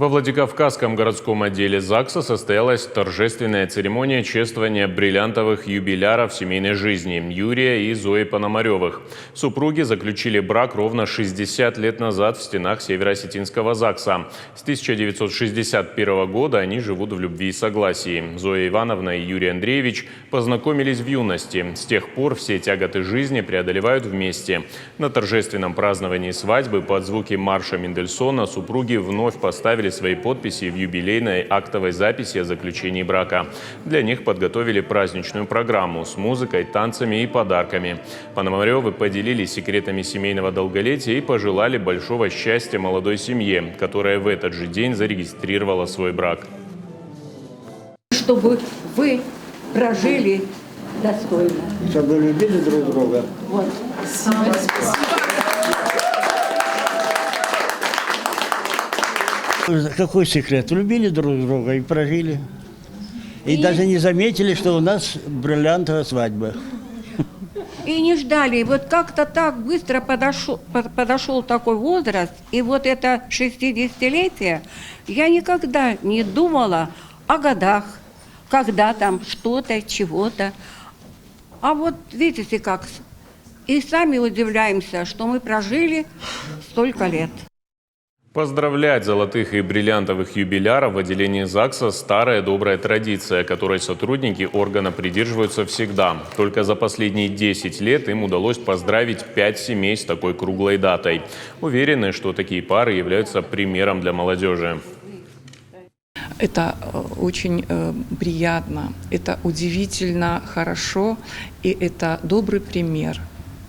Во Владикавказском городском отделе ЗАГСа состоялась торжественная церемония чествования бриллиантовых юбиляров семейной жизни Юрия и Зои Пономаревых. Супруги заключили брак ровно 60 лет назад в стенах Северо-Осетинского ЗАГСа. С 1961 года они живут в любви и согласии. Зоя Ивановна и Юрий Андреевич познакомились в юности. С тех пор все тяготы жизни преодолевают вместе. На торжественном праздновании свадьбы под звуки марша Мендельсона супруги вновь поставили свои подписи в юбилейной актовой записи о заключении брака. Для них подготовили праздничную программу с музыкой, танцами и подарками. Пономаревы поделились секретами семейного долголетия и пожелали большого счастья молодой семье, которая в этот же день зарегистрировала свой брак. Чтобы вы прожили достойно. Чтобы любили друг друга. Вот. Какой секрет? Любили друг друга и прожили. И даже не заметили, что у нас бриллиантовая свадьба. И не ждали. Вот как-то так быстро подошел такой возраст. И вот это 60-летие, я никогда не думала о годах, когда там что-то, чего-то. А вот видите как. И сами удивляемся, что мы прожили столько лет. Поздравлять золотых и бриллиантовых юбиляров в отделении ЗАГСа – старая добрая традиция, которой сотрудники органа придерживаются всегда. Только за последние 10 лет им удалось поздравить 5 семей с такой круглой датой. Уверены, что такие пары являются примером для молодежи. Это очень приятно, это удивительно хорошо, и это добрый пример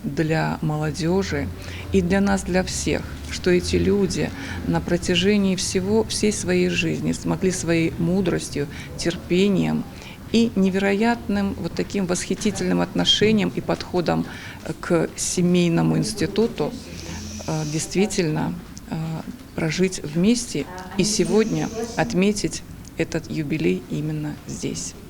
для молодежи и для нас, для всех, что эти люди на протяжении всей своей жизни смогли своей мудростью, терпением и невероятным вот таким восхитительным отношением и подходом к семейному институту действительно прожить вместе и сегодня отметить этот юбилей именно здесь.